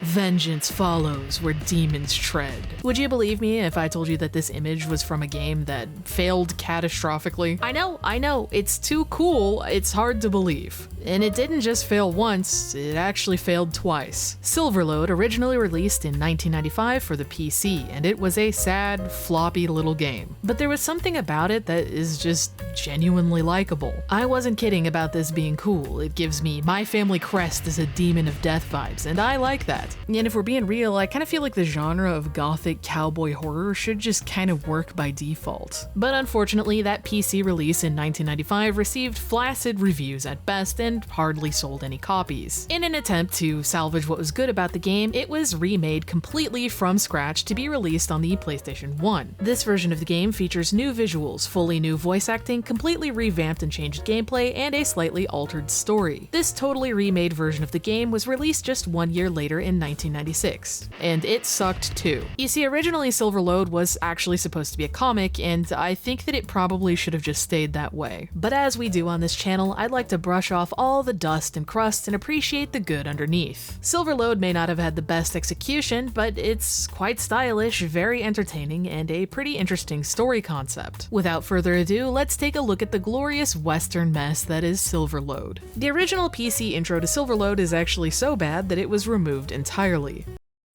Vengeance follows where demons tread. Would you believe me if I told you that this image was from a game that failed catastrophically? I know, it's too cool, it's hard to believe. And it didn't just fail once, it actually failed twice. Silverload originally released in 1995 for the PC, and it was a sad, floppy little game. But there was something about it that is just genuinely likable. I wasn't kidding about this being cool. It gives me My Family Crest as a demon of death vibes, and I like that. And if we're being real, I kind of feel like the genre of gothic cowboy horror should just kind of work by default. But unfortunately, that PC release in 1995 received flaccid reviews at best and hardly sold any copies. In an attempt to salvage what was good about the game, it was remade completely from scratch to be released on the PlayStation 1. This version of the game features new visuals, fully new voice acting, completely revamped and changed gameplay, and a slightly altered story. This totally remade version of the game was released just 1 year later in 1996, and it sucked too. You see, originally Silverload was actually supposed to be a comic, and I think that it probably should have just stayed that way. But as we do on this channel, I'd like to brush off all the dust and crust and appreciate the good underneath. Silverload may not have had the best execution, but it's quite stylish, very entertaining, and a pretty interesting story concept. Without further ado, let's take a look at the glorious western mess that is Silverload. The original PC intro to Silverload is actually so bad that it was removed entirely.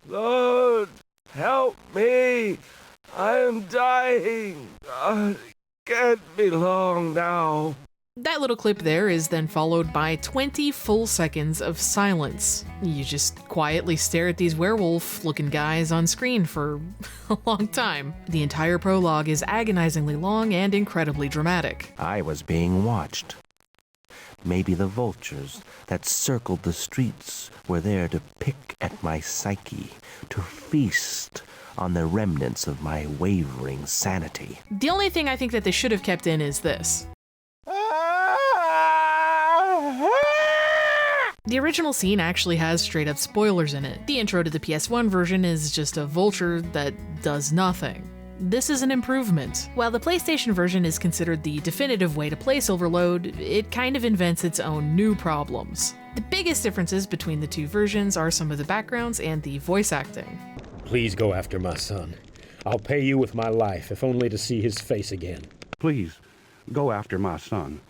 Lord, help me! I am dying! God, can't be long now. That little clip there is then followed by 20 full seconds of silence. You just quietly stare at these werewolf-looking guys on screen for a long time. The entire prologue is agonizingly long and incredibly dramatic. I was being watched. Maybe the vultures that circled the streets were there to pick at my psyche, to feast on the remnants of my wavering sanity. The only thing I think that they should have kept in is this. The original scene actually has straight up spoilers in it. The intro to the PS1 version is just a vulture that does nothing. This is an improvement. While the PlayStation version is considered the definitive way to play Silverload, it kind of invents its own new problems. The biggest differences between the two versions are some of the backgrounds and the voice acting. Please go after my son. I'll pay you with my life, if only to see his face again. Please, go after my son.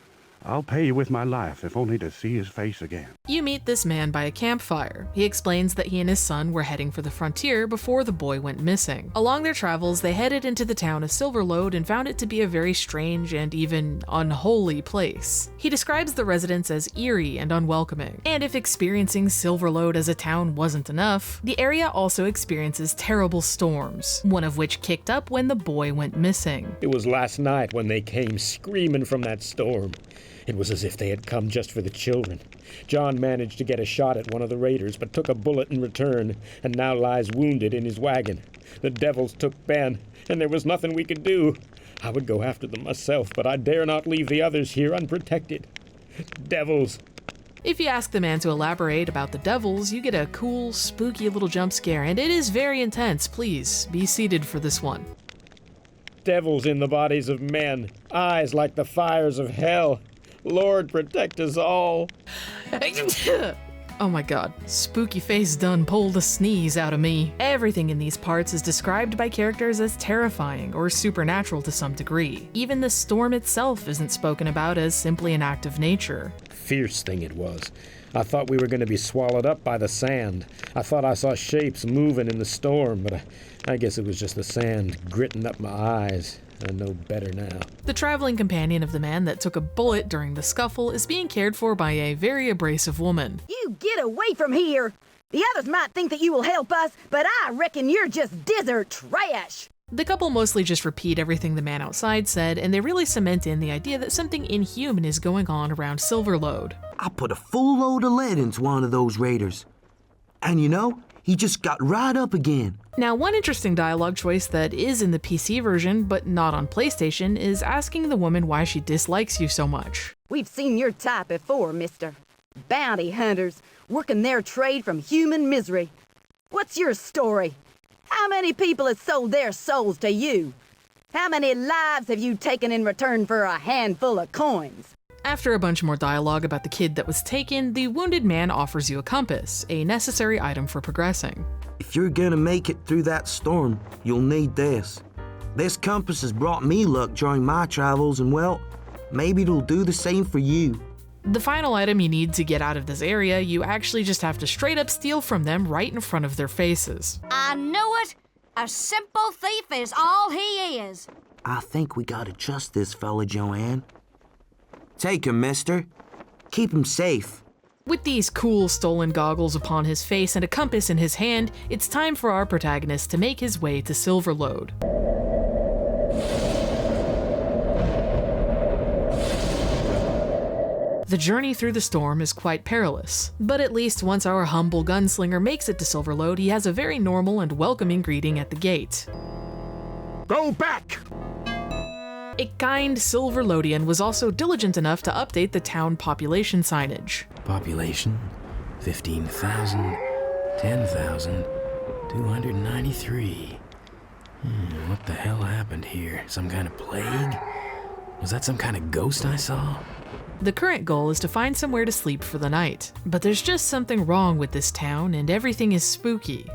I'll pay you with my life, if only to see his face again. You meet this man by a campfire. He explains that he and his son were heading for the frontier before the boy went missing. Along their travels, they headed into the town of Silverload and found it to be a very strange and even unholy place. He describes the residents as eerie and unwelcoming. And if experiencing Silverload as a town wasn't enough, the area also experiences terrible storms, one of which kicked up when the boy went missing. It was last night when they came screaming from that storm. It was as if they had come just for the children. John managed to get a shot at one of the raiders, but took a bullet in return, and now lies wounded in his wagon. The devils took Ben, and there was nothing we could do. I would go after them myself, but I dare not leave the others here unprotected. Devils. If you ask the man to elaborate about the devils, you get a cool, spooky little jump scare, and it is very intense. Please, be seated for this one. Devils in the bodies of men, eyes like the fires of hell. Lord, protect us all. Oh my god. Spooky face done pulled a sneeze out of me. Everything in these parts is described by characters as terrifying or supernatural to some degree. Even the storm itself isn't spoken about as simply an act of nature. Fierce thing it was. I thought we were going to be swallowed up by the sand. I thought I saw shapes moving in the storm, but I guess it was just the sand gritting up my eyes. I know better now. The traveling companion of the man that took a bullet during the scuffle is being cared for by a very abrasive woman. You get away from here! The others might think that you will help us, but I reckon you're just desert trash! The couple mostly just repeat everything the man outside said, and they really cement in the idea that something inhuman is going on around Silverload. I put a full load of lead into one of those raiders. And you know, he just got right up again. Now, one interesting dialogue choice that is in the PC version, but not on PlayStation, is asking the woman why she dislikes you so much. We've seen your type before, mister. Bounty hunters, working their trade from human misery. What's your story? How many people have sold their souls to you? How many lives have you taken in return for a handful of coins? After a bunch more dialogue about the kid that was taken, the wounded man offers you a compass, a necessary item for progressing. If you're gonna make it through that storm, you'll need this. This compass has brought me luck during my travels, and well, maybe it'll do the same for you. The final item you need to get out of this area, you actually just have to straight up steal from them right in front of their faces. I knew it! A simple thief is all he is. I think we gotta trust this fella, Joanne. Take him, mister. Keep him safe. With these cool stolen goggles upon his face and a compass in his hand, it's time for our protagonist to make his way to Silverload. The journey through the storm is quite perilous, but at least once our humble gunslinger makes it to Silverload, he has a very normal and welcoming greeting at the gate. Go back! A kind Silverloadian was also diligent enough to update the town population signage. Population 15,000, 10,000, 293. What the hell happened here? Some kind of plague? Was that some kind of ghost I saw? The current goal is to find somewhere to sleep for the night, but there's just something wrong with this town and everything is spooky.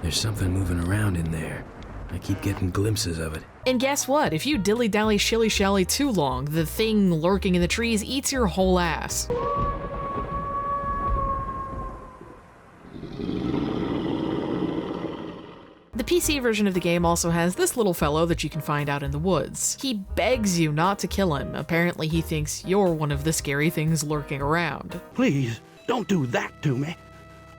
There's something moving around in there. I keep getting glimpses of it. And guess what? If you dilly-dally shilly-shally too long, the thing lurking in the trees eats your whole ass. The PC version of the game also has this little fellow that you can find out in the woods. He begs you not to kill him. Apparently he thinks you're one of the scary things lurking around. Please, don't do that to me.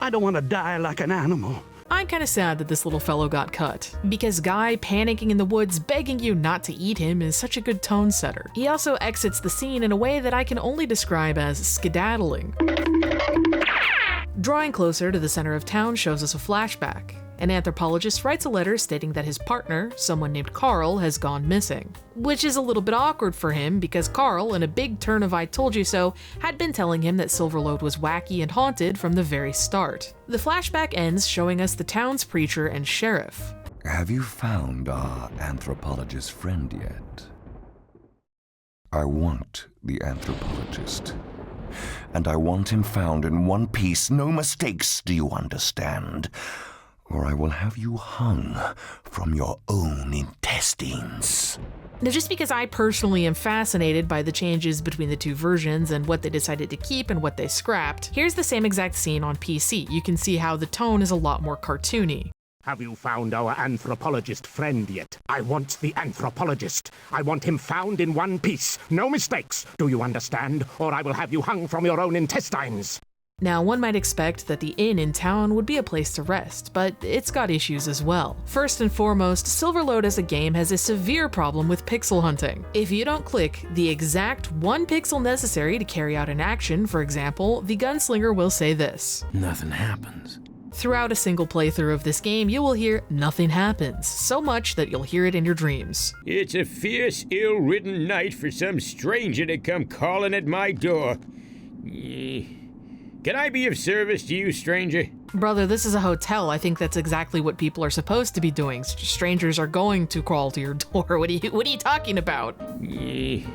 I don't want to die like an animal. I'm kinda sad that this little fellow got cut, because Guy panicking in the woods begging you not to eat him is such a good tone setter. He also exits the scene in a way that I can only describe as skedaddling. Drawing closer to the center of town shows us a flashback. An anthropologist writes a letter stating that his partner, someone named Carl, has gone missing. Which is a little bit awkward for him because Carl, in a big turn of I told you so, had been telling him that Silverload was wacky and haunted from the very start. The flashback ends showing us the town's preacher and sheriff. Have you found our anthropologist friend yet? I want the anthropologist. And I want him found in one piece, no mistakes, do you understand? Or I will have you hung from your own intestines. Now, just because I personally am fascinated by the changes between the two versions and what they decided to keep and what they scrapped, here's the same exact scene on PC. You can see how the tone is a lot more cartoony. Have you found our anthropologist friend yet? I want the anthropologist. I want him found in one piece. No mistakes. Do you understand? Or I will have you hung from your own intestines. Now, one might expect that the inn in town would be a place to rest, but it's got issues as well. First and foremost, Silverload as a game has a severe problem with pixel hunting. If you don't click the exact 1 pixel necessary to carry out an action, for example, the gunslinger will say this. Nothing happens. Throughout a single playthrough of this game, you will hear nothing happens, so much that you'll hear it in your dreams. It's a fierce, ill-ridden night for some stranger to come calling at my door. Can I be of service to you, stranger? Brother, this is a hotel. I think that's exactly what people are supposed to be doing. Strangers are going to crawl to your door. What are you talking about?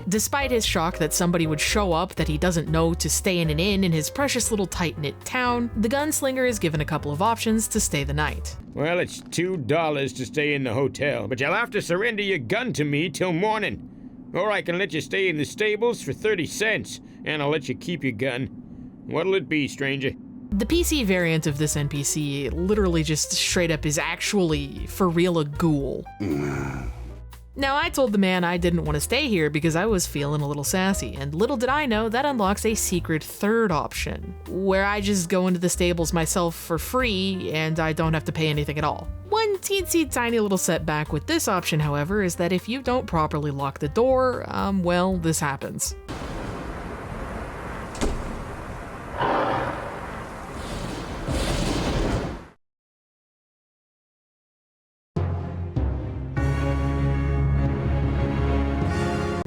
Despite his shock that somebody would show up that he doesn't know to stay in an inn in his precious little tight-knit town, the gunslinger is given a couple of options to stay the night. Well, it's $2 to stay in the hotel, but you'll have to surrender your gun to me till morning. Or I can let you stay in the stables for 30 cents, and I'll let you keep your gun. What'll it be, stranger? The PC variant of this NPC literally just straight up is actually, for real, a ghoul. Now, I told the man I didn't want to stay here because I was feeling a little sassy, and little did I know that unlocks a secret third option, where I just go into the stables myself for free and I don't have to pay anything at all. One teensy tiny little setback with this option, however, is that if you don't properly lock the door, well, this happens.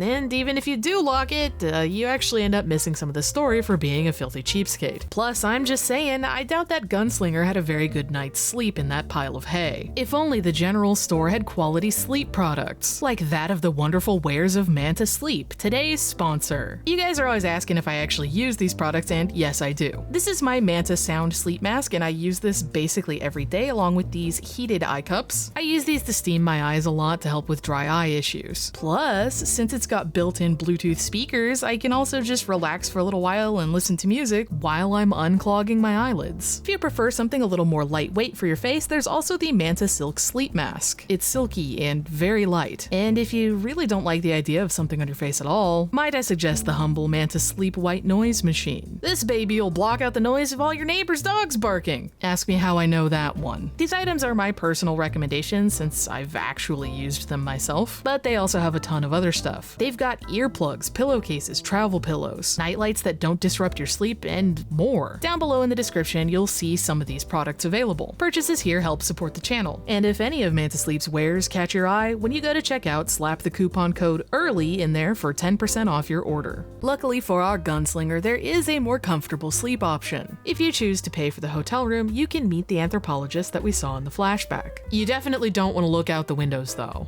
And And even if you do lock it, you actually end up missing some of the story for being a filthy cheapskate. Plus, I'm just saying, I doubt that gunslinger had a very good night's sleep in that pile of hay. If only the general store had quality sleep products, like that of the wonderful wares of Manta Sleep, today's sponsor. You guys are always asking if I actually use these products, and yes, I do. This is my Manta Sound Sleep Mask, and I use this basically every day along with these heated eye cups. I use these to steam my eyes a lot to help with dry eye issues. Plus, since it's got built-in Bluetooth speakers, I can also just relax for a little while and listen to music while I'm unclogging my eyelids. If you prefer something a little more lightweight for your face, there's also the Manta Silk Sleep Mask. It's silky and very light. And if you really don't like the idea of something on your face at all, might I suggest the humble Manta Sleep White Noise Machine. This baby will block out the noise of all your neighbor's dogs barking. Ask me how I know that one. These items are my personal recommendations since I've actually used them myself, but they also have a ton of other stuff. They've got earplugs, pillowcases, travel pillows, nightlights that don't disrupt your sleep, and more. Down below in the description, you'll see some of these products available. Purchases here help support the channel, and if any of Manta Sleep's wares catch your eye, when you go to checkout, slap the coupon code EARLY in there for 10% off your order. Luckily for our gunslinger, there is a more comfortable sleep option. If you choose to pay for the hotel room, you can meet the anthropologist that we saw in the flashback. You definitely don't want to look out the windows though.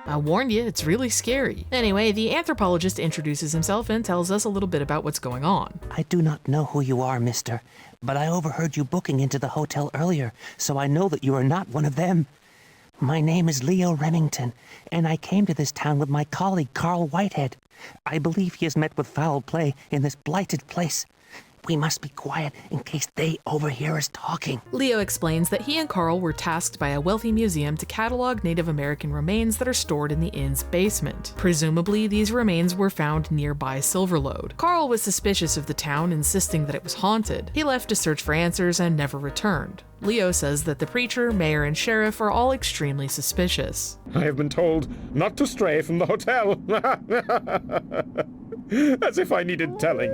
I warned you, it's really scary. Anyway, the anthropologist introduces himself and tells us a little bit about what's going on. I do not know who you are, mister, but I overheard you booking into the hotel earlier, so I know that you are not one of them. My name is Leo Remington, and I came to this town with my colleague Carl Whitehead. I believe he has met with foul play in this blighted place. We must be quiet in case they overhear us talking. Leo explains that he and Carl were tasked by a wealthy museum to catalog Native American remains that are stored in the inn's basement. Presumably, these remains were found nearby Silverload. Carl was suspicious of the town, insisting that it was haunted. He left to search for answers and never returned. Leo says that the preacher, mayor, and sheriff are all extremely suspicious. I have been told not to stray from the hotel. As if I needed telling.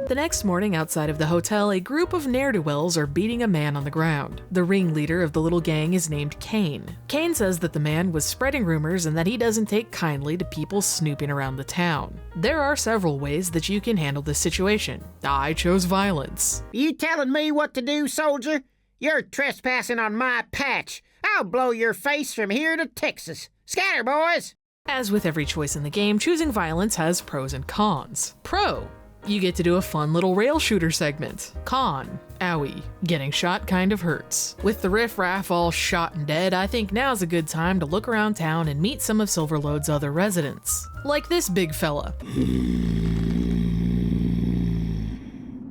The next morning outside of the hotel, a group of ne'er-do-wells are beating a man on the ground. The ringleader of the little gang is named Kane. Kane says that the man was spreading rumors and that he doesn't take kindly to people snooping around the town. There are several ways that you can handle this situation. I chose violence. You telling me what to do, soldier? You're trespassing on my patch. I'll blow your face from here to Texas. Scatter, boys! As with every choice in the game, choosing violence has pros and cons. Pro: you get to do a fun little rail shooter segment. Con: owie, getting shot kind of hurts. With the riffraff all shot and dead, I think now's a good time to look around town and meet some of Silverload's other residents. Like this big fella.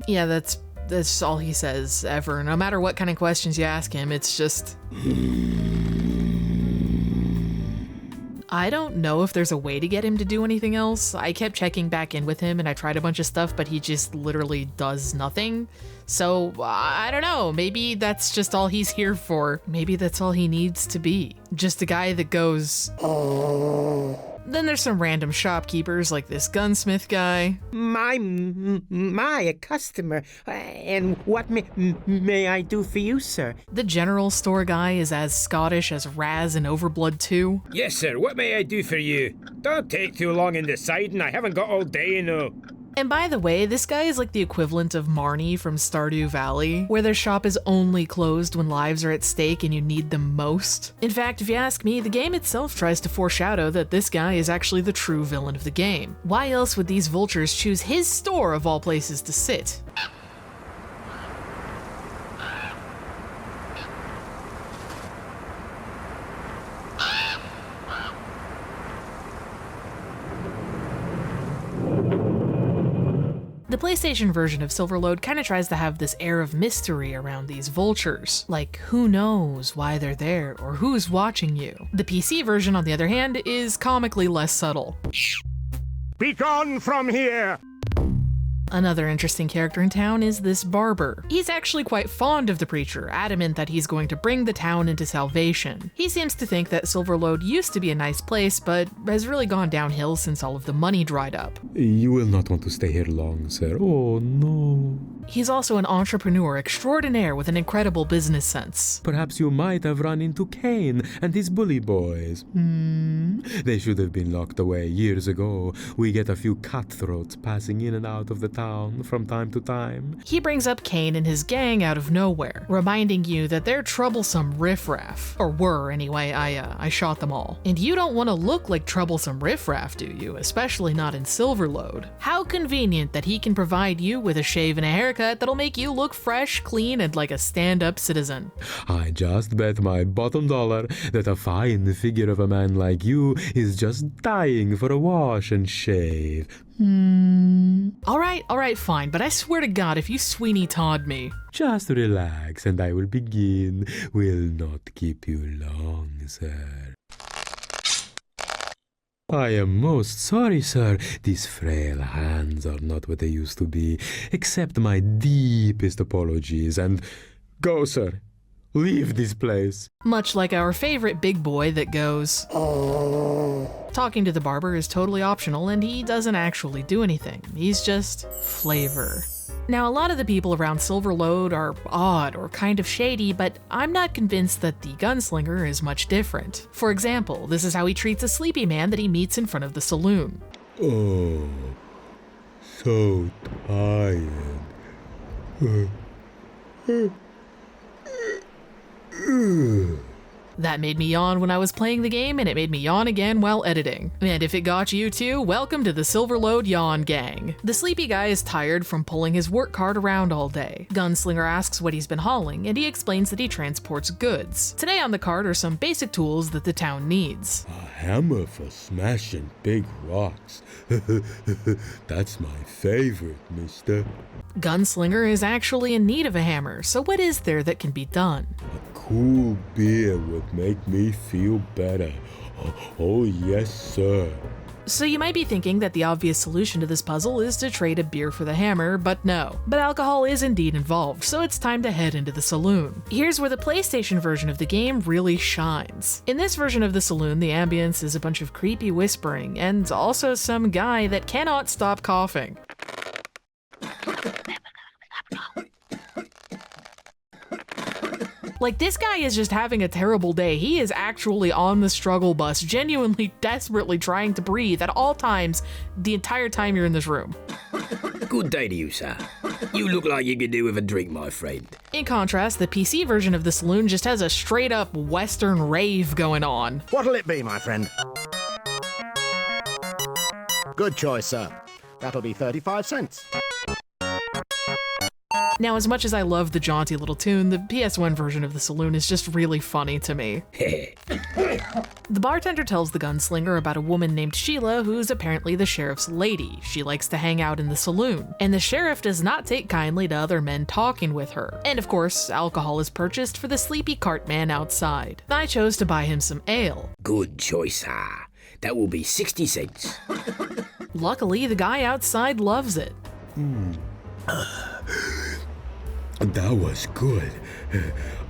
Yeah, that's all he says ever. No matter what kind of questions you ask him, it's just... I don't know if there's a way to get him to do anything else. I kept checking back in with him and I tried a bunch of stuff, but he just literally does nothing. So, I don't know, maybe that's just all he's here for. Maybe that's all he needs to be. Just a guy that goes... Then there's some random shopkeepers like this gunsmith guy. My customer. And what may I do for you, sir? The general store guy is as Scottish as Raz in Overblood 2. Yes, sir. What may I do for you? Don't take too long in deciding. I haven't got all day, you know. And by the way, this guy is like the equivalent of Marnie from Stardew Valley, where their shop is only closed when lives are at stake and you need them most. In fact, if you ask me, the game itself tries to foreshadow that this guy is actually the true villain of the game. Why else would these vultures choose his store of all places to sit? The PlayStation version of Silverload kinda tries to have this air of mystery around these vultures. Like, who knows why they're there, or who's watching you? The PC version, on the other hand, is comically less subtle. Be gone from here! Another interesting character in town is this barber. He's actually quite fond of the preacher, adamant that he's going to bring the town into salvation. He seems to think that Silverload used to be a nice place, but has really gone downhill since all of the money dried up. You will not want to stay here long, sir. Oh, no. He's also an entrepreneur extraordinaire with an incredible business sense. Perhaps you might have run into Kane and his bully boys. They should have been locked away years ago. We get a few cutthroats passing in and out of the town from time to time. He brings up Kane and his gang out of nowhere, reminding you that they're troublesome riffraff. Or were, anyway. I shot them all. And you don't want to look like troublesome riffraff, do you? Especially not in Silverload. How convenient that he can provide you with a shave and a haircut that'll make you look fresh, clean, and like a stand-up citizen. I just bet my bottom dollar that a fine figure of a man like you is just dying for a wash and shave. Alright, fine, but I swear to God, if you Sweeney Todd me. Just relax and I will begin. Will not keep you long, sir. I am most sorry, sir. These frail hands are not what they used to be. Accept my deepest apologies and go, sir. Leave this place. Much like our favorite big boy that goes, "Oh." Talking to the barber is totally optional and he doesn't actually do anything. He's just flavor. Now, a lot of the people around Silverload are odd or kind of shady, but I'm not convinced that the gunslinger is much different. For example, this is how he treats a sleepy man that he meets in front of the saloon. Oh, so tired. That made me yawn when I was playing the game, and it made me yawn again while editing. And if it got you too, welcome to the Silverload Yawn Gang. The sleepy guy is tired from pulling his work cart around all day. Gunslinger asks what he's been hauling, and he explains that he transports goods. Today on the cart are some basic tools that the town needs. A hammer for smashing big rocks. That's my favorite, mister. Gunslinger is actually in need of a hammer, so what is there that can be done? A cool beer would make me feel better. Oh, yes, sir. So you might be thinking that the obvious solution to this puzzle is to trade a beer for the hammer, but no. But alcohol is indeed involved, so it's time to head into the saloon. Here's where the PlayStation version of the game really shines. In this version of the saloon, the ambience is a bunch of creepy whispering, and also some guy that cannot stop coughing. Like, this guy is just having a terrible day. He is actually on the struggle bus, genuinely, desperately trying to breathe at all times, the entire time you're in this room. Good day to you, sir. You look like you could do with a drink, my friend. In contrast, the PC version of the saloon just has a straight-up Western rave going on. What'll it be, my friend? Good choice, sir. That'll be 35 cents. Now, as much as I love the jaunty little tune, the PS1 version of the saloon is just really funny to me. The bartender tells the gunslinger about a woman named Sheila who's apparently the sheriff's lady. She likes to hang out in the saloon, and the sheriff does not take kindly to other men talking with her. And of course, alcohol is purchased for the sleepy cartman outside. I chose to buy him some ale. Good choice, sir. That will be 60 cents. Luckily, the guy outside loves it. That was good.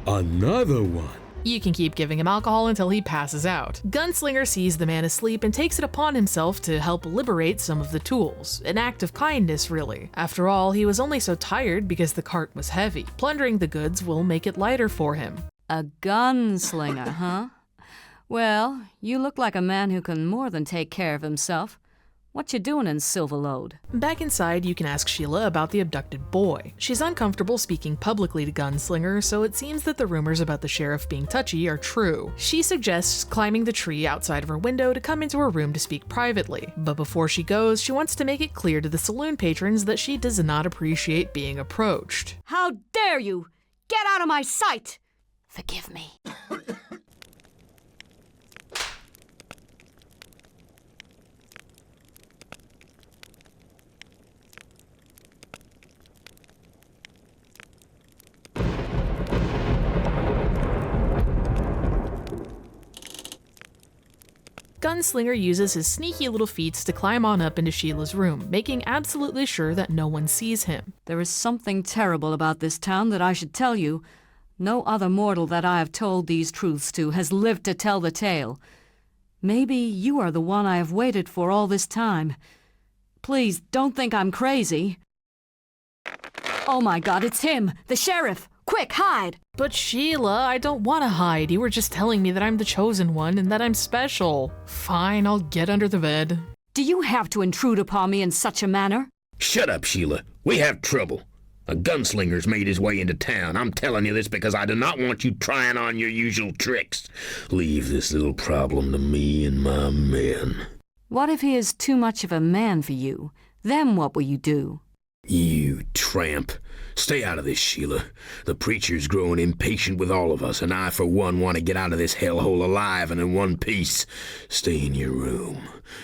Another one. You can keep giving him alcohol until he passes out. Gunslinger sees the man asleep and takes it upon himself to help liberate some of the tools. An act of kindness, really. After all, he was only so tired because the cart was heavy. Plundering the goods will make it lighter for him. A gunslinger, huh? Well, you look like a man who can more than take care of himself. What you doing in Silverload? Back inside, you can ask Sheila about the abducted boy. She's uncomfortable speaking publicly to Gunslinger, so it seems that the rumors about the sheriff being touchy are true. She suggests climbing the tree outside of her window to come into her room to speak privately. But before she goes, she wants to make it clear to the saloon patrons that she does not appreciate being approached. How dare you! Get out of my sight! Forgive me. Gunslinger uses his sneaky little feet to climb on up into Sheila's room, making absolutely sure that no one sees him. There is something terrible about this town that I should tell you. No other mortal that I have told these truths to has lived to tell the tale. Maybe you are the one I have waited for all this time. Please, don't think I'm crazy. Oh my God, it's him! The sheriff! Quick, hide! But Sheila, I don't want to hide. You were just telling me that I'm the chosen one and that I'm special. Fine, I'll get under the bed. Do you have to intrude upon me in such a manner? Shut up, Sheila. We have trouble. A gunslinger's made his way into town. I'm telling you this because I do not want you trying on your usual tricks. Leave this little problem to me and my men. What if he is too much of a man for you? Then what will you do? You tramp. Stay out of this, Sheila. The preacher's growing impatient with all of us, and I, for one, want to get out of this hellhole alive and in one piece. Stay in your room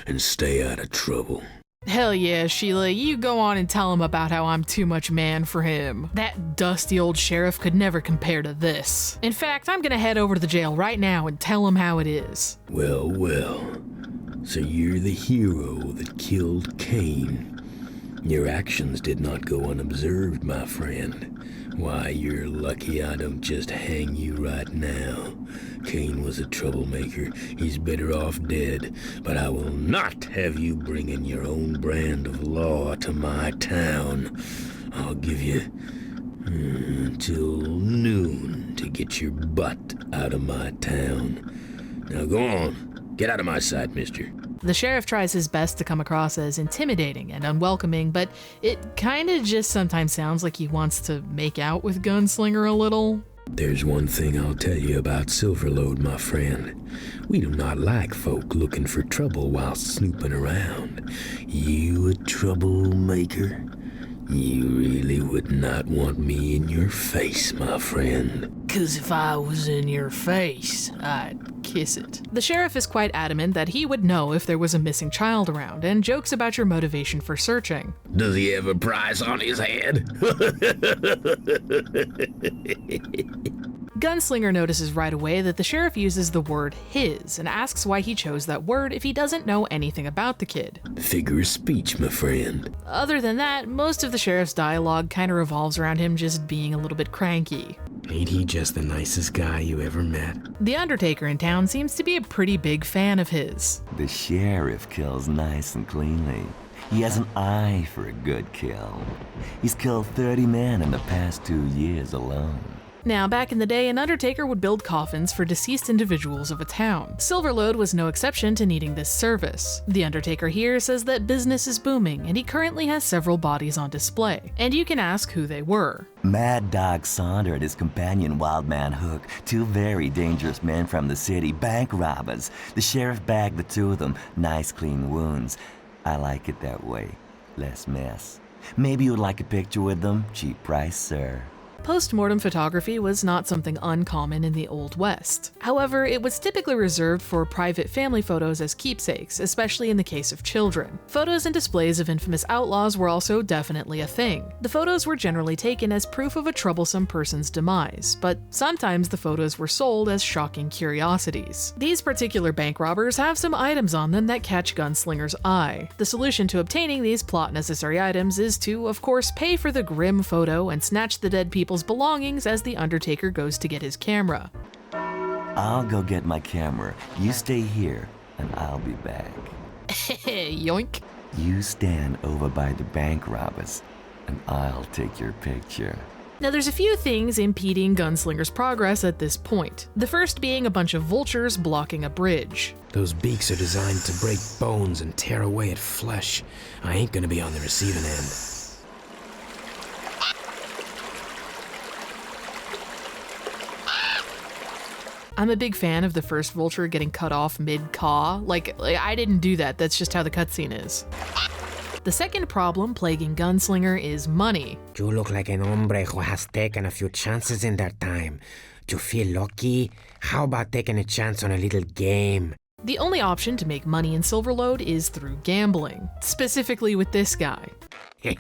and stay out of trouble. Hell yeah, Sheila, you go on and tell him about how I'm too much man for him. That dusty old sheriff could never compare to this. In fact, I'm gonna head over to the jail right now and tell him how it is. Well, well. So you're the hero that killed Cain. Your actions did not go unobserved, my friend. Why, you're lucky I don't just hang you right now. Cain was a troublemaker. He's better off dead. But I will not have you bringing your own brand of law to my town. I'll give you until noon to get your butt out of my town. Now go on. Get out of my sight, mister. The sheriff tries his best to come across as intimidating and unwelcoming, but it kinda just sometimes sounds like he wants to make out with Gunslinger a little. There's one thing I'll tell you about Silverload, my friend. We do not like folk looking for trouble while snooping around. You a troublemaker? You really would not want me in your face, my friend. 'Cause if I was in your face, I'd kiss it. The sheriff is quite adamant that he would know if there was a missing child around, and jokes about your motivation for searching. Does he have a price on his head? Gunslinger notices right away that the sheriff uses the word his and asks why he chose that word if he doesn't know anything about the kid. Figure of speech, my friend. Other than that, most of the sheriff's dialogue kind of revolves around him just being a little bit cranky. Ain't he just the nicest guy you ever met? The Undertaker in town seems to be a pretty big fan of his. The sheriff kills nice and cleanly. He has an eye for a good kill. He's killed 30 men in the past 2 years alone. Now, back in the day, an undertaker would build coffins for deceased individuals of a town. Silverload was no exception to needing this service. The undertaker here says that business is booming, and he currently has several bodies on display. And you can ask who they were. Mad Dog Saunders and his companion Wildman Hook, two very dangerous men from the city, bank robbers. The sheriff bagged the two of them, nice clean wounds. I like it that way, less mess. Maybe you'd like a picture with them? Cheap price, sir. Post-mortem photography was not something uncommon in the Old West. However, it was typically reserved for private family photos as keepsakes, especially in the case of children. Photos and displays of infamous outlaws were also definitely a thing. The photos were generally taken as proof of a troublesome person's demise, but sometimes the photos were sold as shocking curiosities. These particular bank robbers have some items on them that catch Gunslinger's eye. The solution to obtaining these plot-necessary items is to, of course, pay for the grim photo and snatch the dead people's belongings as the Undertaker goes to get his camera. I'll go get my camera. You stay here, and I'll be back. Yoink. You stand over by the bank robbers, and I'll take your picture. Now there's a few things impeding Gunslinger's progress at this point. The first being a bunch of vultures blocking a bridge. Those beaks are designed to break bones and tear away at flesh. I ain't gonna be on the receiving end. I'm a big fan of the first vulture getting cut off mid-caw. Like, I didn't do that, that's just how the cutscene is. The second problem plaguing Gunslinger is money. You look like an hombre who has taken a few chances in their time. Do you feel lucky? How about taking a chance on a little game? The only option to make money in Silverload is through gambling, specifically with this guy. The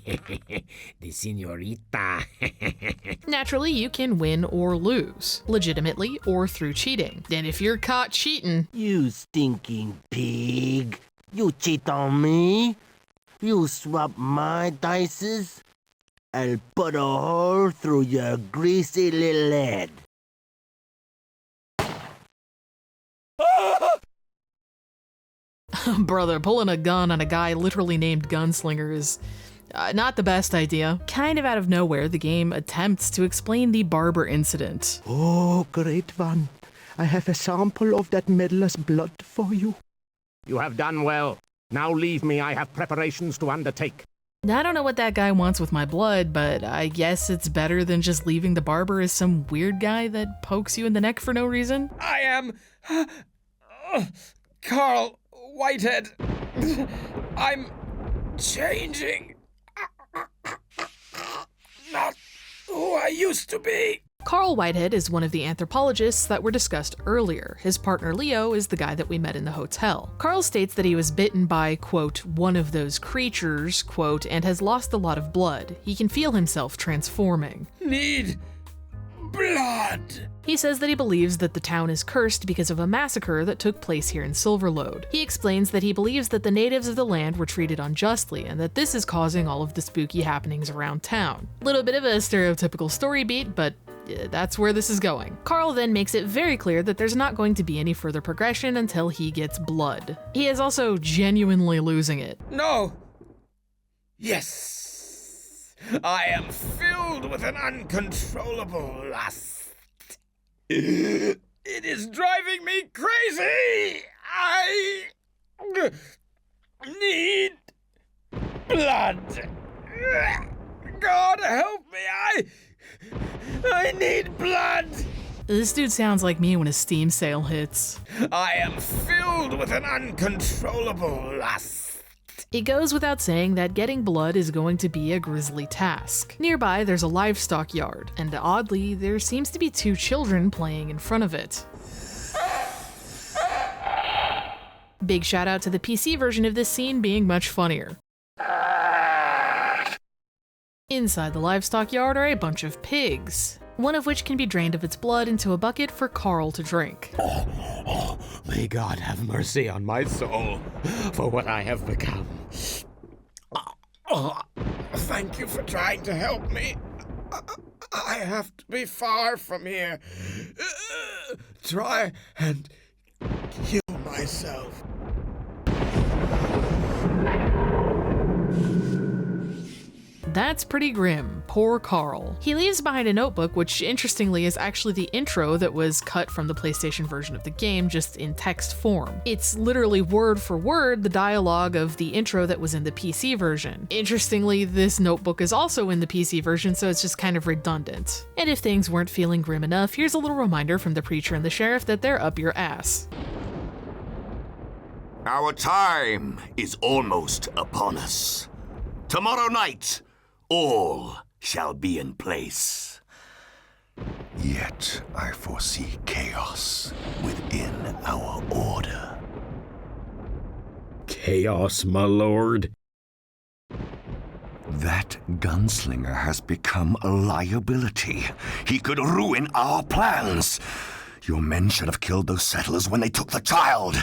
señorita. Naturally, you can win or lose, legitimately or through cheating. And if you're caught cheating... You stinking pig. You cheat on me. You swap my dices. I'll put a hole through your greasy little head. Brother, pulling a gun on a guy literally named Gunslinger is Not the best idea. Kind of out of nowhere, the game attempts to explain the barber incident. Oh, great one. I have a sample of that meddler's blood for you. You have done well. Now leave me. I have preparations to undertake. I don't know what that guy wants with my blood, but I guess it's better than just leaving the barber as some weird guy that pokes you in the neck for no reason. I am Carl Whitehead. I'm changing. Not who I used to be. Carl Whitehead is one of the anthropologists that were discussed earlier. His partner Leo is the guy that we met in the hotel. Carl states that he was bitten by, quote, one of those creatures, quote, and has lost a lot of blood. He can feel himself transforming. Need blood. He says that he believes that the town is cursed because of a massacre that took place here in Silverload. He explains that he believes that the natives of the land were treated unjustly and that this is causing all of the spooky happenings around town. Little bit of a stereotypical story beat, but that's where this is going. Carl then makes it very clear that there's not going to be any further progression until he gets blood. He is also genuinely losing it. No. Yes. I am filled with an uncontrollable lust. It is driving me crazy. I need blood. God help me. I need blood! This dude sounds like me when a Steam sale hits. I am filled with an uncontrollable lust. It goes without saying that getting blood is going to be a grisly task. Nearby, there's a livestock yard, and oddly, there seems to be 2 children playing in front of it. Big shout out to the PC version of this scene being much funnier. Inside the livestock yard are a bunch of pigs, one of which can be drained of its blood into a bucket for Carl to drink. May God have mercy on my soul for what I have become. Thank you for trying to help me. I have to be far from here. Try and kill myself. That's pretty grim. Poor Carl. He leaves behind a notebook, which interestingly is actually the intro that was cut from the PlayStation version of the game, just in text form. It's literally word for word the dialogue of the intro that was in the PC version. Interestingly, this notebook is also in the PC version, so it's just kind of redundant. And if things weren't feeling grim enough, here's a little reminder from the preacher and the sheriff that they're up your ass. Our time is almost upon us. Tomorrow night, all shall be in place. Yet I foresee chaos within our order. Chaos, my lord? That gunslinger has become a liability. He could ruin our plans. Your men should have killed those settlers when they took the child.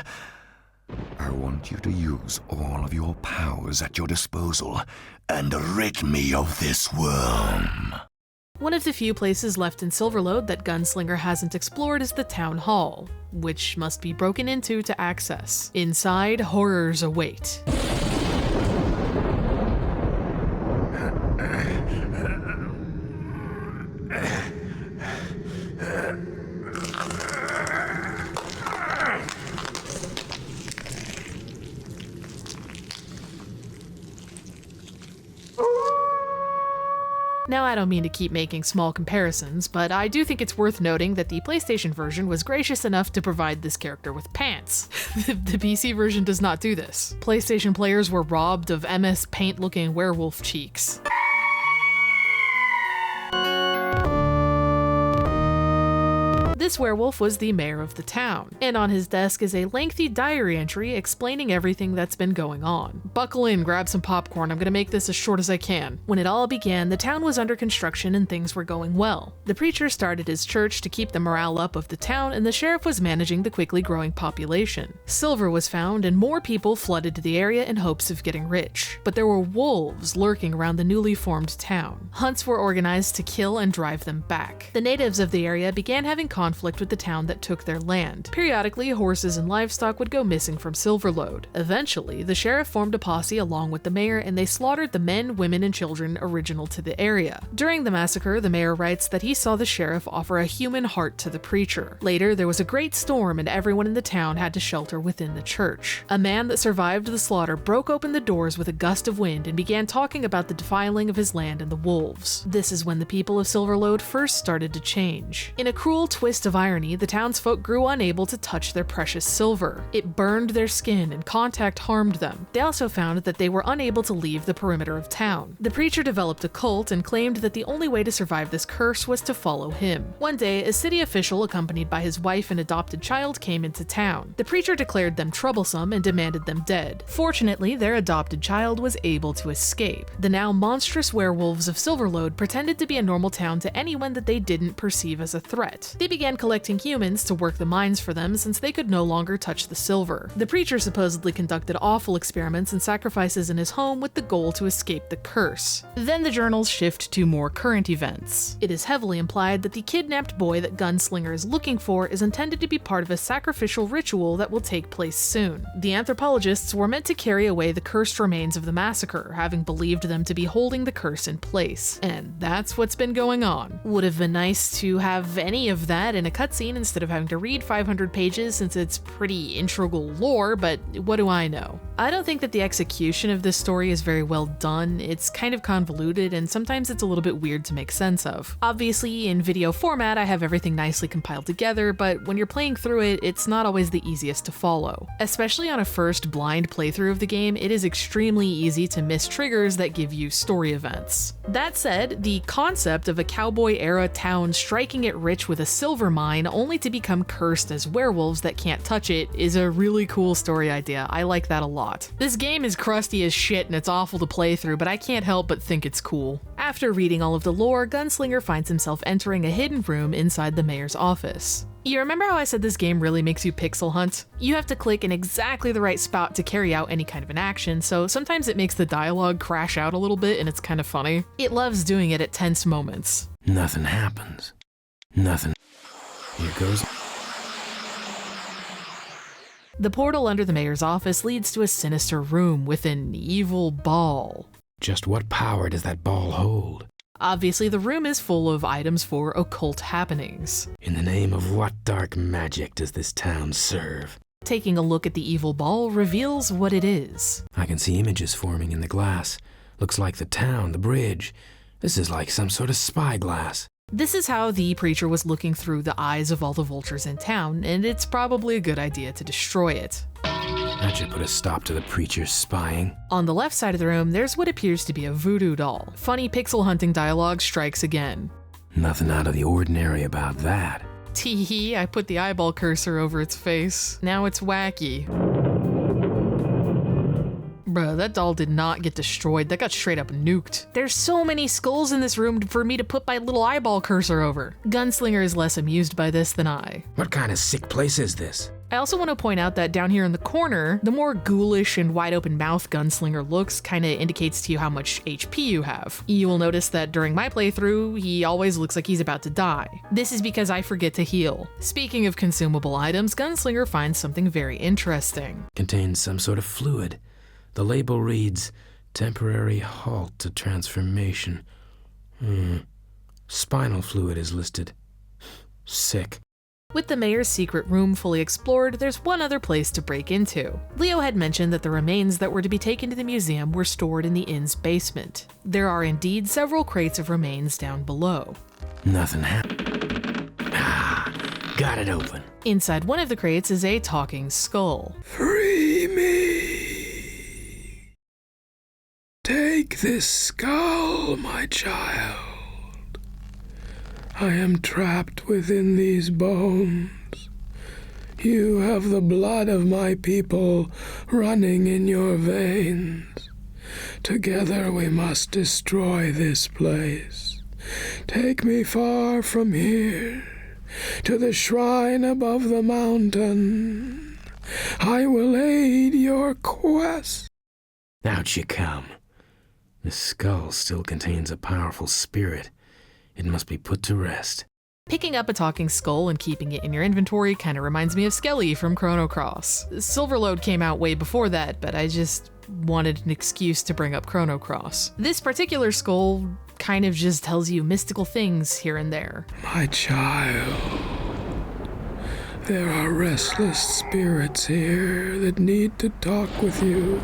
I want you to use all of your powers at your disposal and rid me of this worm. One of the few places left in Silverload that Gunslinger hasn't explored is the town hall, which must be broken into to access. Inside, horrors await. Now, I don't mean to keep making small comparisons, but I do think it's worth noting that the PlayStation version was gracious enough to provide this character with pants. The PC version does not do this. PlayStation players were robbed of MS Paint-looking werewolf cheeks. This werewolf was the mayor of the town, and on his desk is a lengthy diary entry explaining everything that's been going on. Buckle in, grab some popcorn, I'm gonna make this as short as I can. When it all began, the town was under construction and things were going well. The preacher started his church to keep the morale up of the town, and the sheriff was managing the quickly growing population. Silver was found, and more people flooded to the area in hopes of getting rich. But there were wolves lurking around the newly formed town. Hunts were organized to kill and drive them back. The natives of the area began having conflict conflict with the town that took their land. Periodically, horses and livestock would go missing from Silverload. Eventually, the sheriff formed a posse along with the mayor, and they slaughtered the men, women, and children original to the area. During the massacre, the mayor writes that he saw the sheriff offer a human heart to the preacher. Later, there was a great storm and everyone in the town had to shelter within the church. A man that survived the slaughter broke open the doors with a gust of wind and began talking about the defiling of his land and the wolves. This is when the people of Silverload first started to change. In a cruel twist of irony, the townsfolk grew unable to touch their precious silver. It burned their skin and contact harmed them. They also found that they were unable to leave the perimeter of town. The preacher developed a cult and claimed that the only way to survive this curse was to follow him. One day, a city official accompanied by his wife and adopted child came into town. The preacher declared them troublesome and demanded them dead. Fortunately, their adopted child was able to escape. The now monstrous werewolves of Silverload pretended to be a normal town to anyone that they didn't perceive as a threat. They began collecting humans to work the mines for them since they could no longer touch the silver. The preacher supposedly conducted awful experiments and sacrifices in his home with the goal to escape the curse. Then the journals shift to more current events. It is heavily implied that the kidnapped boy that Gunslinger is looking for is intended to be part of a sacrificial ritual that will take place soon. The anthropologists were meant to carry away the cursed remains of the massacre, having believed them to be holding the curse in place. And that's what's been going on. Would have been nice to have any of that in a cutscene instead of having to read 500 pages since it's pretty integral lore, but what do I know? I don't think that the execution of this story is very well done. It's kind of convoluted and sometimes it's a little bit weird to make sense of. Obviously, in video format, I have everything nicely compiled together, but when you're playing through it, it's not always the easiest to follow. Especially on a first blind playthrough of the game, it is extremely easy to miss triggers that give you story events. That said, the concept of a cowboy-era town striking it rich with a silver mine only to become cursed as werewolves that can't touch it is a really cool story idea. I like that a lot. This game is crusty as shit and it's awful to play through, but I can't help but think it's cool. After reading all of the lore, Gunslinger finds himself entering a hidden room inside the mayor's office. You remember how I said this game really makes you pixel hunt? You have to click in exactly the right spot to carry out any kind of an action, so sometimes it makes the dialogue crash out a little bit and it's kind of funny. It loves doing it at tense moments. Nothing happens. Nothing. Here goes. The portal under the mayor's office leads to a sinister room with an evil ball. Just what power does that ball hold? Obviously, the room is full of items for occult happenings. In the name of what dark magic does this town serve? Taking a look at the evil ball reveals what it is. I can see images forming in the glass. Looks like the town, the bridge. This is like some sort of spyglass. This is how the preacher was looking through the eyes of all the vultures in town, and it's probably a good idea to destroy it. That should put a stop to the preacher's spying. On the left side of the room, there's what appears to be a voodoo doll. Funny pixel hunting dialogue strikes again. Nothing out of the ordinary about that. Teehee, I put the eyeball cursor over its face. Now it's wacky. Bruh, that doll did not get destroyed. That got straight up nuked. There's so many skulls in this room for me to put my little eyeball cursor over. Gunslinger is less amused by this than I. What kind of sick place is this? I also want to point out that down here in the corner, the more ghoulish and wide open mouth Gunslinger looks kinda indicates to you how much HP you have. You will notice that during my playthrough, he always looks like he's about to die. This is because I forget to heal. Speaking of consumable items, Gunslinger finds something very interesting. Contains some sort of fluid. The label reads, temporary halt to transformation. Spinal fluid is listed. Sick. With the mayor's secret room fully explored, there's one other place to break into. Leo had mentioned that the remains that were to be taken to the museum were stored in the inn's basement. There are indeed several crates of remains down below. Nothing happened. Got it open. Inside one of the crates is a talking skull. Free me! Take this skull, my child. I am trapped within these bones. You have the blood of my people running in your veins. Together we must destroy this place. Take me far from here, to the shrine above the mountain. I will aid your quest. Out you come. This skull still contains a powerful spirit. It must be put to rest. Picking up a talking skull and keeping it in your inventory kind of reminds me of Skelly from Chrono Cross. Silverload came out way before that, but I just wanted an excuse to bring up Chrono Cross. This particular skull kind of just tells you mystical things here and there. My child, there are restless spirits here that need to talk with you.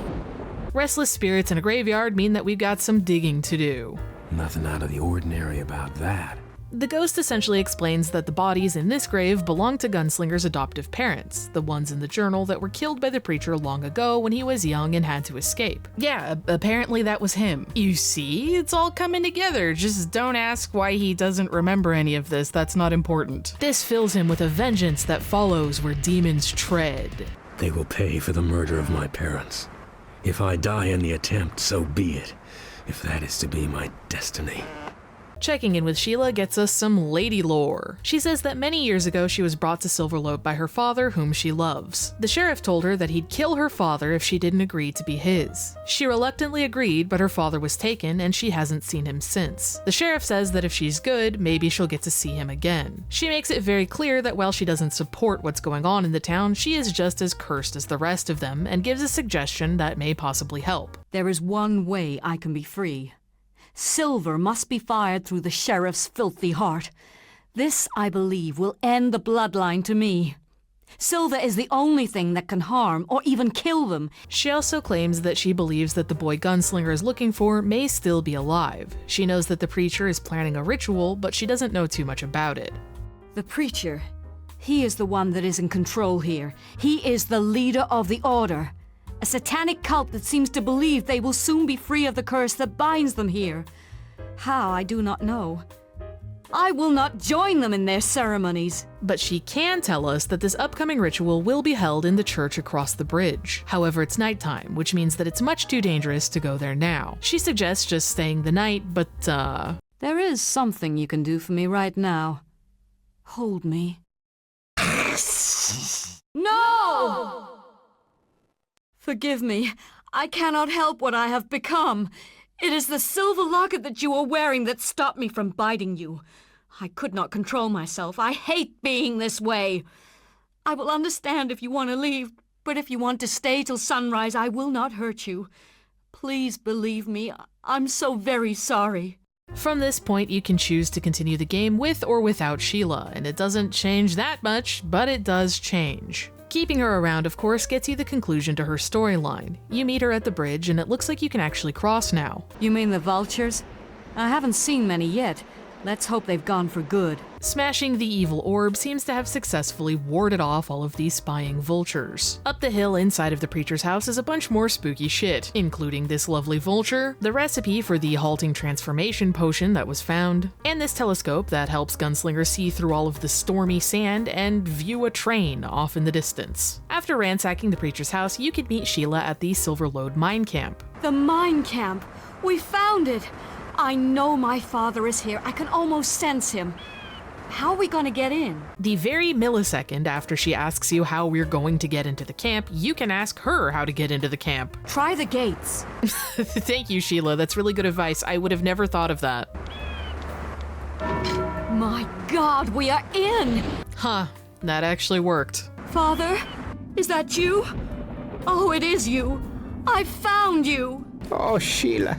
Restless spirits in a graveyard mean that we've got some digging to do. Nothing out of the ordinary about that. The ghost essentially explains that the bodies in this grave belong to Gunslinger's adoptive parents, the ones in the journal that were killed by the preacher long ago when he was young and had to escape. Yeah, apparently that was him. You see, it's all coming together. Just don't ask why he doesn't remember any of this, that's not important. This fills him with a vengeance that follows where demons tread. They will pay for the murder of my parents. If I die in the attempt, so be it, if that is to be my destiny. Checking in with Sheila gets us some lady lore. She says that many years ago she was brought to Silverload by her father, whom she loves. The sheriff told her that he'd kill her father if she didn't agree to be his. She reluctantly agreed, but her father was taken and she hasn't seen him since. The sheriff says that if she's good, maybe she'll get to see him again. She makes it very clear that while she doesn't support what's going on in the town, she is just as cursed as the rest of them and gives a suggestion that may possibly help. There is one way I can be free. Silver must be fired through the sheriff's filthy heart. This, I believe, will end the bloodline to me. Silver is the only thing that can harm or even kill them. She also claims that she believes that the boy Gunslinger is looking for may still be alive. She knows that the preacher is planning a ritual, but she doesn't know too much about it. The preacher, he is the one that is in control here. He is the leader of the order. A satanic cult that seems to believe they will soon be free of the curse that binds them here. How, I do not know. I will not join them in their ceremonies. But she can tell us that this upcoming ritual will be held in the church across the bridge. However, it's nighttime, which means that it's much too dangerous to go there now. She suggests just staying the night, but There is something you can do for me right now. Hold me. No! Forgive me. I cannot help what I have become. It is the silver locket that you are wearing that stopped me from biting you. I could not control myself. I hate being this way. I will understand if you want to leave, but if you want to stay till sunrise, I will not hurt you. Please believe me. I'm so very sorry. From this point, you can choose to continue the game with or without Sheila, and it doesn't change that much, but it does change. Keeping her around, of course, gets you the conclusion to her storyline. You meet her at the bridge, and it looks like you can actually cross now. You mean the vultures? I haven't seen many yet. Let's hope they've gone for good. Smashing the evil orb seems to have successfully warded off all of these spying vultures. Up the hill inside of the preacher's house is a bunch more spooky shit, including this lovely vulture, the recipe for the halting transformation potion that was found, and this telescope that helps Gunslinger see through all of the stormy sand and view a train off in the distance. After ransacking the preacher's house, you can meet Sheila at the Silverload mine camp. The mine camp! We found it! I know my father is here. I can almost sense him. How are we going to get in? The very millisecond after she asks you how we're going to get into the camp, you can ask her how to get into the camp. Try the gates. Thank you, Sheila. That's really good advice. I would have never thought of that. My God, we are in! Huh, that actually worked. Father, is that you? Oh, it is you. I found you. Oh, Sheila.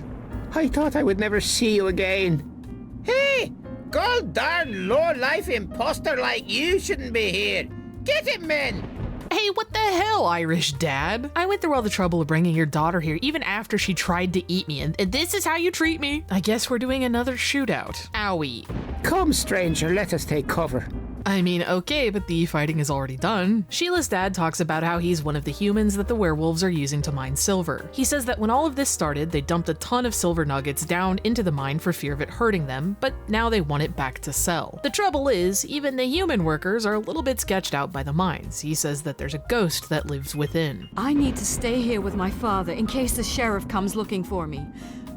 I thought I would never see you again. Hey! God darn low-life imposter like you shouldn't be here. Get him, men! Hey, what the hell, Irish dad? I went through all the trouble of bringing your daughter here even after she tried to eat me, and this is how you treat me? I guess we're doing another shootout. Owie. Come, stranger, let us take cover. I mean, okay, but the fighting is already done. Sheila's dad talks about how he's one of the humans that the werewolves are using to mine silver. He says that when all of this started, they dumped a ton of silver nuggets down into the mine for fear of it hurting them, but now they want it back to sell. The trouble is, even the human workers are a little bit sketched out by the mines. He says that there's a ghost that lives within. I need to stay here with my father in case the sheriff comes looking for me.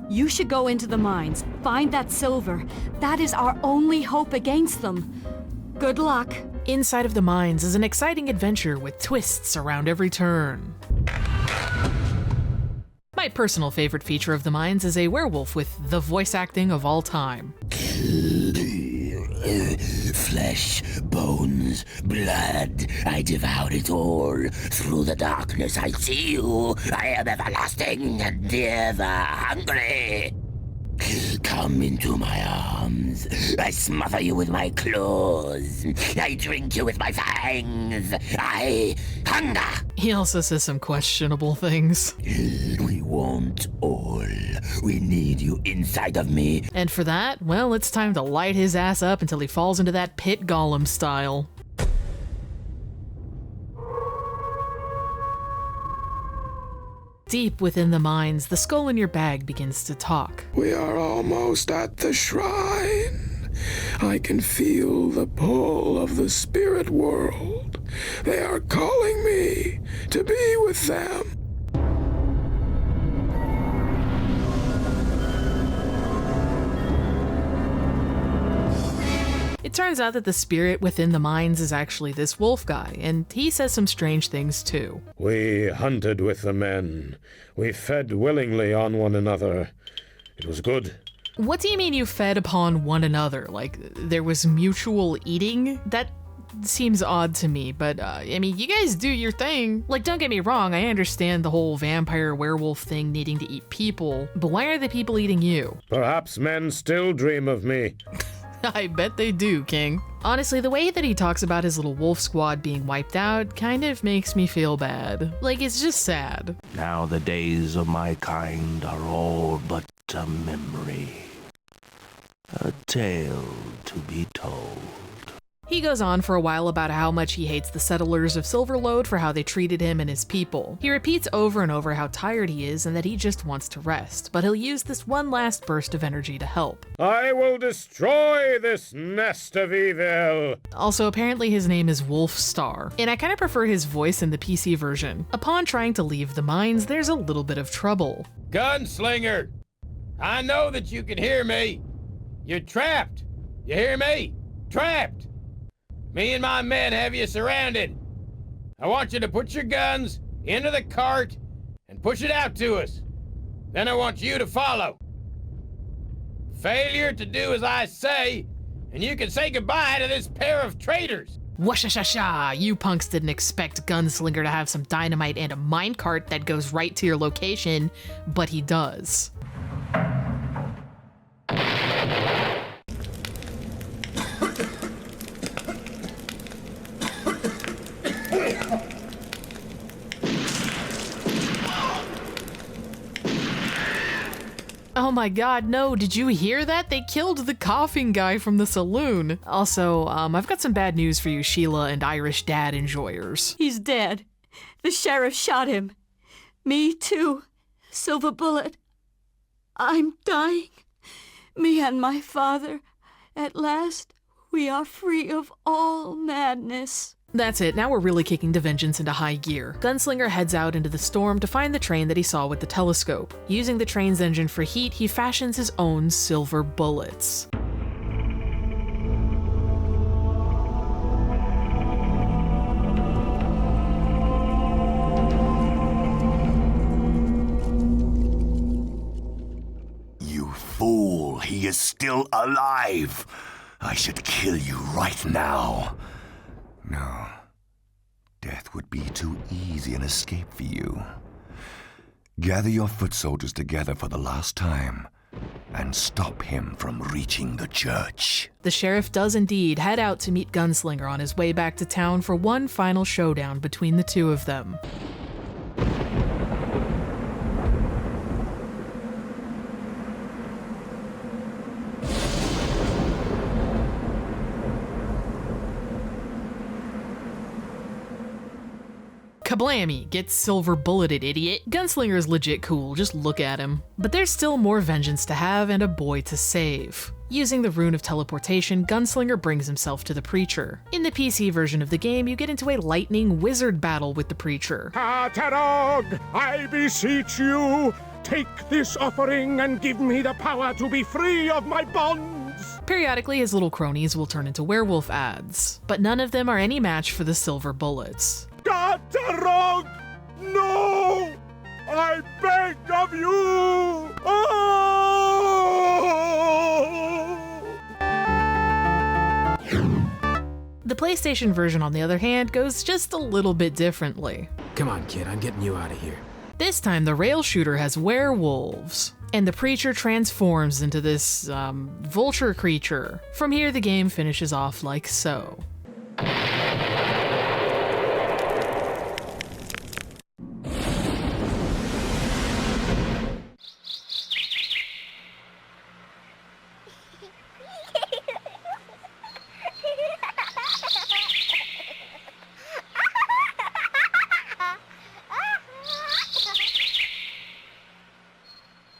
You should go into the mines, find that silver. That is our only hope against them. Good luck. Inside of the mines is an exciting adventure with twists around every turn. My personal favorite feature of the mines is a werewolf with the voice acting of all time. Flesh, bones, blood, I devour it all. Through the darkness I see you. I am everlasting and ever hungry. Come into my arms. I smother you with my claws. I drink you with my fangs. I hunger. He also says some questionable things. We want all. We need you inside of me. And for that, well, it's time to light his ass up until he falls into that pit golem style. Deep within the mines, the skull in your bag begins to talk. We are almost at the shrine. I can feel the pull of the spirit world. They are calling me to be with them. It turns out that the spirit within the mines is actually this wolf guy, and he says some strange things too. We hunted with the men. We fed willingly on one another. It was good. What do you mean you fed upon one another? Like, there was mutual eating? That seems odd to me, but I mean, you guys do your thing. Like, don't get me wrong, I understand the whole vampire werewolf thing needing to eat people, but why are the people eating you? Perhaps men still dream of me. I bet they do, King. Honestly, the way that he talks about his little wolf squad being wiped out kind of makes me feel bad. Like, it's just sad. Now the days of my kind are all but a memory. A tale to be told. He goes on for a while about how much he hates the settlers of Silverload for how they treated him and his people. He repeats over and over how tired he is and that he just wants to rest, but he'll use this one last burst of energy to help. I will destroy this nest of evil! Also, apparently his name is Wolf Star, and I kind of prefer his voice in the PC version. Upon trying to leave the mines, there's a little bit of trouble. Gunslinger! I know that you can hear me! You're trapped! You hear me? Trapped! Me and my men have you surrounded. I want you to put your guns into the cart and push it out to us. Then I want you to follow. Failure to do as I say, and you can say goodbye to this pair of traitors. Washashasha! You punks didn't expect Gunslinger to have some dynamite and a minecart that goes right to your location, but he does. Oh my god, no, did you hear that? They killed the coughing guy from the saloon. Also, I've got some bad news for you Sheila and Irish dad enjoyers. He's dead. The sheriff shot him. Me too. Silver bullet. I'm dying. Me and my father. At last, we are free of all madness. That's it, now we're really kicking the vengeance into high gear. Gunslinger heads out into the storm to find the train that he saw with the telescope. Using the train's engine for heat, he fashions his own silver bullets. You fool, he is still alive. I should kill you right now. No. Death would be too easy an escape for you. Gather your foot soldiers together for the last time and stop him from reaching the church. The sheriff does indeed head out to meet Gunslinger on his way back to town for one final showdown between the two of them. Kablammy! Get silver bulleted, idiot. Gunslinger's legit cool, just look at him. But there's still more vengeance to have and a boy to save. Using the rune of teleportation, Gunslinger brings himself to the Preacher. In the PC version of the game, you get into a lightning wizard battle with the Preacher. Katarog, I beseech you, take this offering and give me the power to be free of my bonds. Periodically, his little cronies will turn into werewolf ads, but none of them are any match for the silver bullets. Katarog! No! I beg of you! Oh! PlayStation version, on the other hand, goes just a little bit differently. Come on, kid, I'm getting you out of here. This time, the rail shooter has werewolves, and the preacher transforms into this, vulture creature. From here, the game finishes off like so.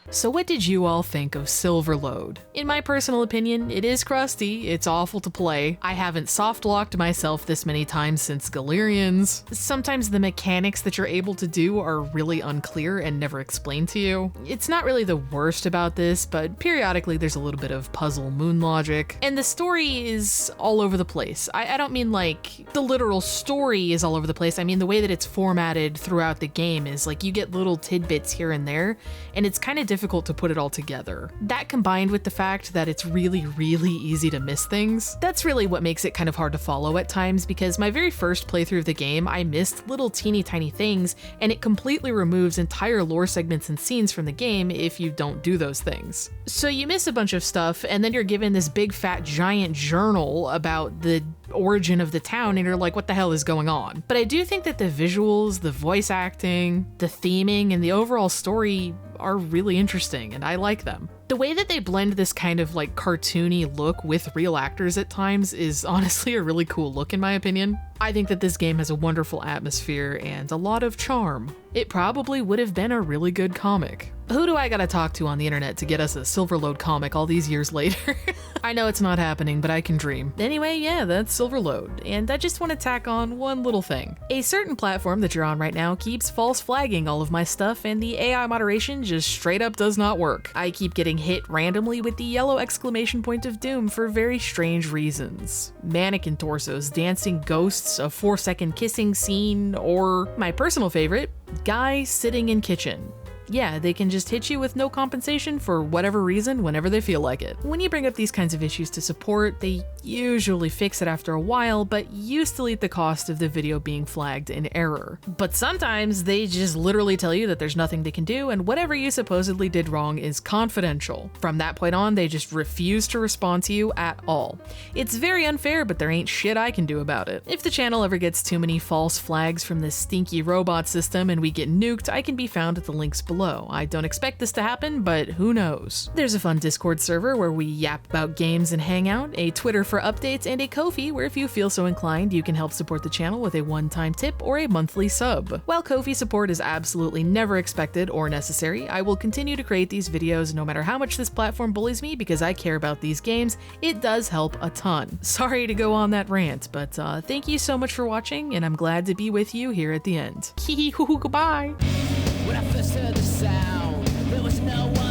So what did you all think of Silverload? In my personal opinion, it is crusty, it's awful to play. I haven't soft-locked myself this many times since Galerians. Sometimes the mechanics that you're able to do are really unclear and never explained to you. It's not really the worst about this, but periodically there's a little bit of puzzle moon logic. And the story is all over the place. I don't mean like the literal story is all over the place, I mean the way that it's formatted throughout the game is like you get little tidbits here and there, and it's kind of difficult to put it all together. That combined with the fact that it's really easy to miss things, that's really what makes it kind of hard to follow at times, because my very first playthrough of the game, I missed little teeny tiny things, and it completely removes entire lore segments and scenes from the game if you don't do those things. So you miss a bunch of stuff, and then you're given this big fat giant journal about the origin of the town, and you're like, what the hell is going on? But I do think that the visuals, the voice acting, the theming, and the overall story are really interesting, and I like them. The way that they blend this kind of like cartoony look with real actors at times is honestly a really cool look in my opinion. I think that this game has a wonderful atmosphere and a lot of charm. It probably would have been a really good comic. Who do I gotta talk to on the internet to get us a Silverload comic all these years later? I know it's not happening, but I can dream. Anyway, yeah, that's Silverload, and I just want to tack on one little thing. A certain platform that you're on right now keeps false flagging all of my stuff, and the AI moderation just straight up does not work. I keep getting hit randomly with the yellow exclamation point of doom for very strange reasons. Mannequin torsos, dancing ghosts, a 4-second kissing scene, or my personal favorite, guy sitting in kitchen. Yeah, they can just hit you with no compensation for whatever reason whenever they feel like it. When you bring up these kinds of issues to support, they usually fix it after a while, but used to lead the cost of the video being flagged in error. But sometimes they just literally tell you that there's nothing they can do, and whatever you supposedly did wrong is confidential. From that point on, they just refuse to respond to you at all. It's very unfair, but there ain't shit I can do about it. If the channel ever gets too many false flags from this stinky robot system and we get nuked, I can be found at the links below. I don't expect this to happen, but who knows. There's a fun Discord server where we yap about games and hang out, a Twitter for updates, and a Ko-fi where if you feel so inclined, you can help support the channel with a one-time tip or a monthly sub. While Ko-fi support is absolutely never expected or necessary, I will continue to create these videos no matter how much this platform bullies me because I care about these games. It does help a ton. Sorry to go on that rant, but thank you so much for watching, and I'm glad to be with you here at the end. Hee hee hoo hoo goodbye! When I first heard the sound, there was no one